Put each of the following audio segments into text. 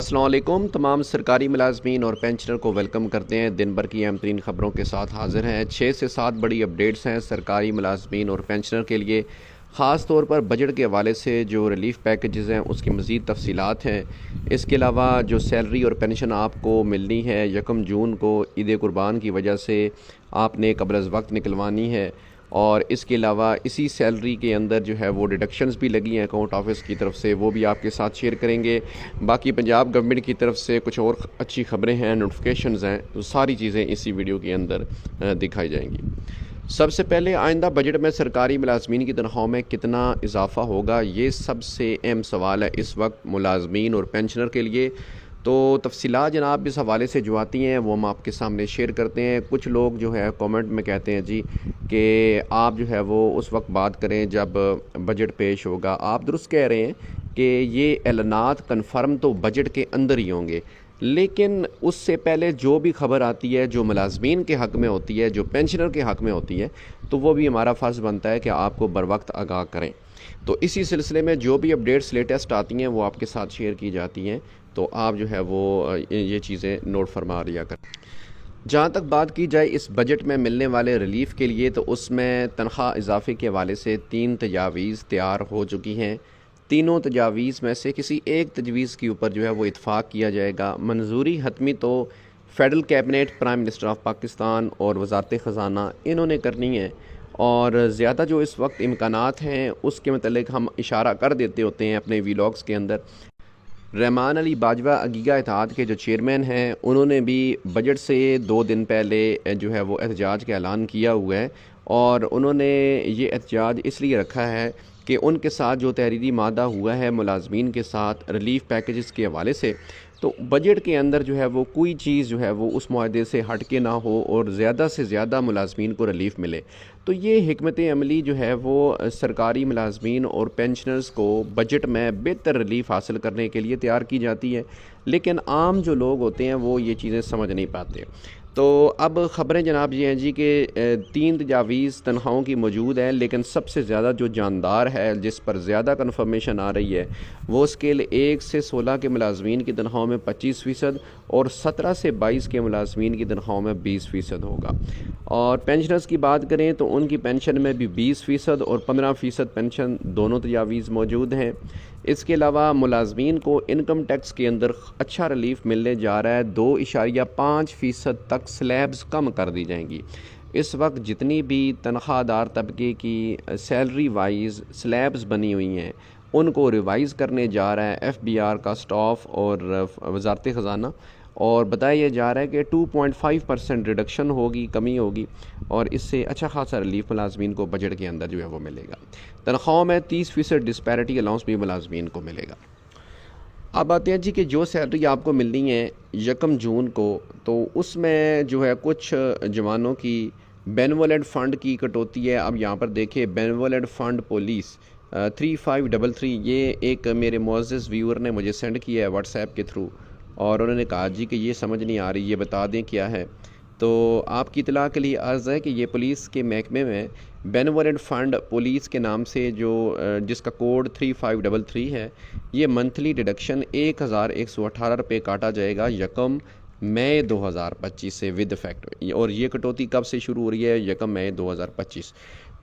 अस्सलाम वालेकुम। तमाम सरकारी मुलाजमीन और पेंशनर को वेलकम करते हैं। दिन भर की अहम तरीन ख़बरों के साथ हाजिर हैं। 6 से 7 बड़ी अपडेट्स हैं सरकारी मुलाजमीन और पेंशनर के लिए। ख़ास तौर पर बजट के हवाले से जो रिलीफ़ पैकेजेस हैं उसकी मज़ीद तफसीलात हैं। इसके अलावा जो सैलरी और पेंशन आपको मिलनी है 1 जून को ईद कुर्बान की वजह से आपने कबल अज़ वक्त निकलवानी है, और इसके अलावा इसी सैलरी के अंदर जो है वो डिडक्शंस भी लगी हैं अकाउंट ऑफिस की तरफ से, वो भी आपके साथ शेयर करेंगे। बाकी पंजाब गवर्नमेंट की तरफ से कुछ और अच्छी खबरें हैं, नोटिफिकेशंस हैं, तो सारी चीज़ें इसी वीडियो के अंदर दिखाई जाएंगी। सबसे पहले आइंदा बजट में सरकारी मुलाजमीन की तनख्वाहों में कितना इजाफा होगा, ये सबसे अहम सवाल है इस वक्त मुलाजमीन और पेंशनर के लिए। तो तफसीलात जनाब इस हवाले से जो आती हैं वो हम आपके सामने शेयर करते हैं। कुछ लोग जो है कमेंट में कहते हैं जी कि आप जो है वो उस वक्त बात करें जब बजट पेश होगा। आप दुरुस्त कह रहे हैं कि ये ऐलानात कन्फर्म तो बजट के अंदर ही होंगे, लेकिन उससे पहले जो भी खबर आती है जो मुलाजमीन के हक़ में होती है, जो पेंशनर के हक़ में होती है, तो वो भी हमारा फ़र्ज़ बनता है कि आपको बर वक्त आगाह करें। तो इसी सिलसिले में जो भी अपडेट्स लेटेस्ट आती हैं वो आपके साथ शेयर की जाती हैं, तो आप जो है वो ये चीज़ें नोट फरमा लिया करें। जहाँ तक बात की जाए इस बजट में मिलने वाले रिलीफ़ के लिए, तो उसमें तनख्वाह इजाफ़े के हवाले से 3 तजावीज़ तैयार हो चुकी हैं। तीनों तजावीज़ में से किसी एक तजवीज़ के ऊपर जो है वो इत्फ़ाक़ किया जाएगा। मंजूरी हतमी तो Federal cabinet, prime minister of Pakistan और वज़ारत ख़ज़ाना इन्होंने करनी है, और ज़्यादा जो इस वक्त इम्कानात हैं उसके मतलब हम इशारा कर देते होते हैं अपने वीलॉग्स के अंदर। रहमान अली बाजवा अगीगा इत्तेहाद के जो चेयरमैन हैं उन्होंने भी बजट से 2 दिन पहले जो है वो एहतजाज का ऐलान किया हुआ है, और उन्होंने ये एहतजाज इसलिए रखा है कि उनके साथ जो तहरीरी मादा हुआ है मुलाजमीन के साथ रिलीफ़ पैकेजेस के हवाले से, तो बजट के अंदर जो है वो कोई चीज़ जो है वो उस मुआहदे से हट के ना हो और ज़्यादा से ज़्यादा मुलाजमीन को रिलीफ़ मिले। तो ये हिकमत अमली जो है वो सरकारी मुलाजमीन और पेंशनर्स को बजट में बेहतर रिलीफ़ हासिल करने के लिए तैयार की जाती है, लेकिन आम जो लोग होते हैं वो ये चीज़ें समझ नहीं पाते। तो अब ख़बरें जनाब ये हैं जी कि 3 तजावीज़ तनख्वाहों की मौजूद है, लेकिन सबसे ज़्यादा जो जानदार है जिस पर ज़्यादा कन्फर्मेशन आ रही है वो स्केल 1 से 16 के मुलाजमीन की तनख्वाहों में 25% और 17 से 22 के मुलाजमीन की तनख्वाहों में 20% होगा। और पेंशनर्स की बात करें तो उनकी पेंशन में भी 20% और 15% पेंशन दोनों तजावीज़ मौजूद हैं। इसके अलावा मुलाजमीन को इनकम टैक्स के अंदर अच्छा रिलीफ़ मिलने जा रहा है। 2.5% तक स्लैब्स कम कर दी जाएंगी। इस वक्त जितनी भी तनख्वाहदार तबके की सैलरी वाइज स्लैब्स बनी हुई हैं उनको रिवाइज़ करने जा रहा है FBR का स्टाफ और वज़ारत ख़ज़ाना, और बताया जा रहा है कि 2.5% रिडक्शन होगी, कमी होगी, और इससे अच्छा खासा रिलीफ मुलाजमीन को बजट के अंदर जो है वो मिलेगा। तनख्वाहों में 30% डिस्पैरिटी अलाउंस भी मुलाजमीन को मिलेगा। अब आते हैं जी कि जो सैलरी आपको मिलनी है 1 जून को, तो उसमें जो है कुछ जवानों की बेनवोलेंट फ़ंड की कटौती है। अब यहाँ पर देखिए बेनवोलेंट फ़ंड पुलिस 3533, ये एक मेरे मुअज़्ज़ज़ व्यूअर ने मुझे सेंड किया है व्हाट्सएप के थ्रू, और उन्होंने कहा जी कि ये समझ नहीं आ रही, ये बता दें क्या है। तो आपकी इतला के लिए अर्ज़ है कि ये पुलिस के महकमे में बेनवोलेंट फ़ंड पुलिस के नाम से जो जिसका कोड 3533 है, ये मंथली डिडक्शन 1118 रुपये काटा जाएगा 1 मई 2025 से विद इफ़ेक्ट। और ये कटौती कब से शुरू हो रही है? 1 मई 2025।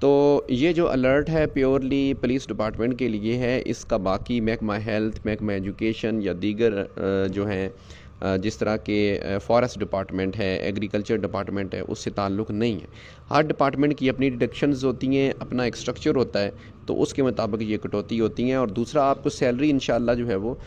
तो ये जो अलर्ट है प्योरली पुलिस डिपार्टमेंट के लिए है, इसका बाकी महकमा हेल्थ, महकमा एजुकेशन या दीगर जो हैं जिस तरह के फॉरेस्ट डिपार्टमेंट है, एग्रीकल्चर डिपार्टमेंट है, उससे ताल्लुक़ नहीं है। हर डिपार्टमेंट की अपनी डिडक्शंस होती हैं, अपना एक स्ट्रक्चर होता है, तो उसके मुताबिक ये कटौती होती हैं। और दूसरा, आपको सैलरी इंशाल्लाह जो है वो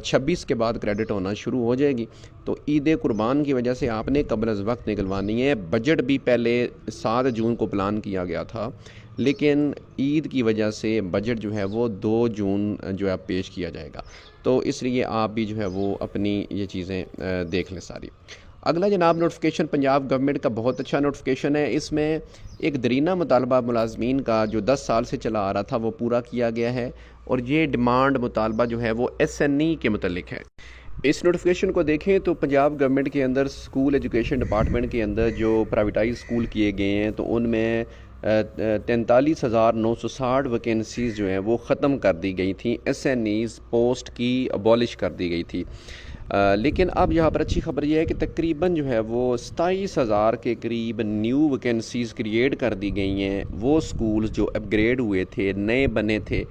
26 के बाद क्रेडिट होना शुरू हो जाएगी। तो ईद कुर्बान की वजह से आपने कबल अज़ वक्त निकलवानी है। बजट भी पहले 7 जून को प्लान किया गया था, लेकिन ईद की वजह से बजट जो है वो 2 जून जो है पेश किया जाएगा। तो इसलिए आप भी जो है वो अपनी ये चीज़ें देख लें सारी। अगला जनाब नोटिफिकेशन पंजाब गवर्नमेंट का बहुत अच्छा नोटिफिकेशन है। इसमें एक दरीना मुतालबा मुलाजमीन का जो 10 साल से चला आ रहा था वो पूरा किया गया है, और ये डिमांड मुतालबा जो है वो SNE के मुतल्लिक है। इस नोटिफिकेशन को देखें तो पंजाब गवर्नमेंट के अंदर स्कूल एजुकेशन डिपार्टमेंट के अंदर जो प्राइवेटाइज स्कूल किए गए हैं, तो उनमें 43,960 वैकेंसीज़ जो हैं वो ख़त्म कर दी गई थी। SNEs पोस्ट की अबॉलिश कर दी गई थी। लेकिन अब यहाँ पर अच्छी खबर यह है कि तकरीबन जो है वो 27,000 के करीब न्यू वैकेंसीज़ क्रिएट कर दी गई हैं। वो स्कूल्स जो अपग्रेड हुए थे, नए बने थे,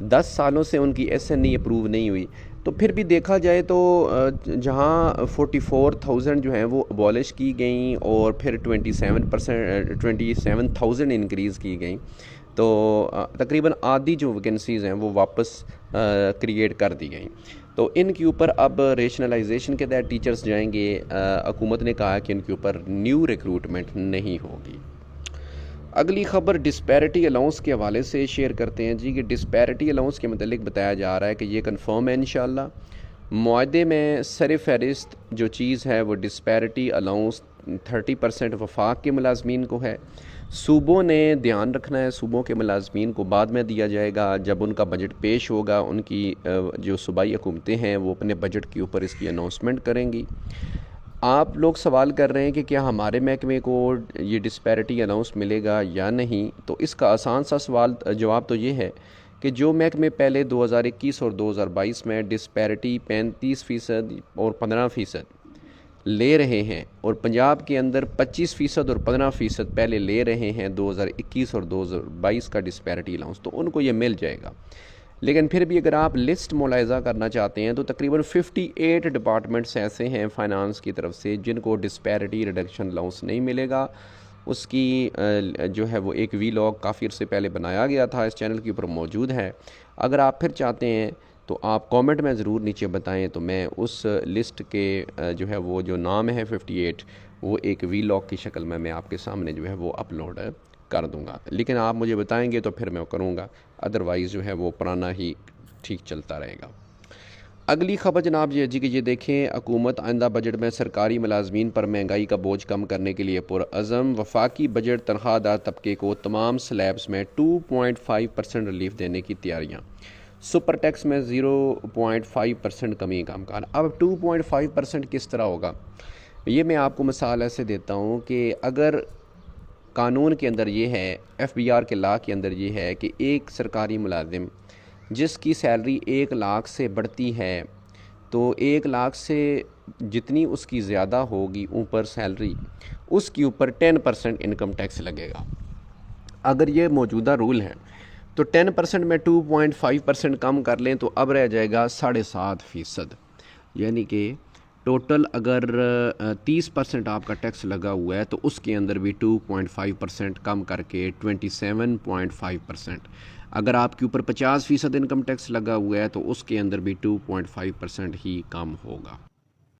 10 सालों से उनकी SNE अप्रूव नहीं हुई, तो फिर भी देखा जाए तो जहाँ 44,000 जो हैं वो अबॉलिश की गई और फिर 27,000 इंक्रीज़ की गई, तो तकरीबन आधी जो वैकेंसीज़ हैं वो वापस क्रिएट कर दी गई। तो इनके ऊपर अब रेशनलाइजेशन के तहत टीचर्स जाएंगे। हुकूमत ने कहा कि इनके ऊपर न्यू रिक्रूटमेंट नहीं होगी। अगली ख़बर डिस्पैरिटी अलाउंस के हवाले से शेयर करते हैं जी, कि डिस्पैरिटी अलाउंस के मतलब बताया जा रहा है कि ये कंफर्म है इंशाल्लाह। मुआहदे में सर फहरिस्त जो चीज़ है वो डिस्पैरिटी अलाउंस 30% वफाक के मुलाजमीन को है। सूबों ने ध्यान रखना है, सूबों के मुलाजमीन को बाद में दिया जाएगा जब उनका बजट पेश होगा। उनकी जो सूबाई हुकूमतें हैं वो अपने बजट के ऊपर इसकी अनाउंसमेंट करेंगी। आप लोग सवाल कर रहे हैं कि क्या हमारे महकमे को ये डिस्पैरिटी अलाउंस मिलेगा या नहीं, तो इसका आसान सा जवाब तो ये है कि जो महकमे पहले 2021 और 2022 में डिस्पैरिटी 35% और 15% ले रहे हैं, और पंजाब के अंदर 25% और 15% पहले ले रहे हैं 2021 और 2022 का डिस्पैरिटी अलाउंस, तो उनको ये मिल जाएगा। लेकिन फिर भी अगर आप लिस्ट मुलाहिज़ा करना चाहते हैं तो तकरीबन 58 डिपार्टमेंट्स ऐसे हैं फ़ाइनांस की तरफ से जिनको डिस्पैरिटी रिडक्शन अलाउंस नहीं मिलेगा। उसकी जो है वो एक वीलॉग काफ़ी अर्से पहले बनाया गया था, इस चैनल के ऊपर मौजूद है। अगर आप फिर चाहते हैं तो आप कमेंट में ज़रूर नीचे बताएं, तो मैं उस लिस्ट के जो है वो जो नाम है 58, वो एक वीलॉग की शक्ल में मैं आपके सामने जो है वो अपलोड कर दूंगा। लेकिन आप मुझे बताएंगे तो फिर मैं करूँगा, अदरवाइज़ जो है वो पुराना ही ठीक चलता रहेगा। अगली खबर जनाब जी कि ये देखें, हुकूमत आइंदा बजट में सरकारी मुलाजमीन पर महंगाई का बोझ कम करने के लिए पुरअज़म। वफाकी बजट तनख्वाहदार तबके को तमाम स्लैब्स में 2.5% रिलीफ देने की तैयारियाँ। सुपर टैक्स में 0.5% कमी का अमकान। अब 2.5% किस तरह होगा, ये मैं आपको मिसाल ऐसे देता हूँ कि अगर कानून के अंदर ये है, FBR के लॉ के अंदर ये है कि एक सरकारी मुलाजिम जिसकी सैलरी 1 लाख से बढ़ती है, तो 1 लाख से जितनी उसकी ज़्यादा होगी ऊपर सैलरी, उसके ऊपर 10% इनकम टैक्स लगेगा। अगर ये मौजूदा रूल है तो 10% में 2.5% कम कर लें तो अब रह जाएगा 7.5%, यानी कि टोटल अगर 30% आपका टैक्स लगा हुआ है तो उसके अंदर भी 2.5% कम करके 27.5%। अगर आपके ऊपर 50% इनकम टैक्स लगा हुआ है तो उसके अंदर भी 2.5% ही कम होगा।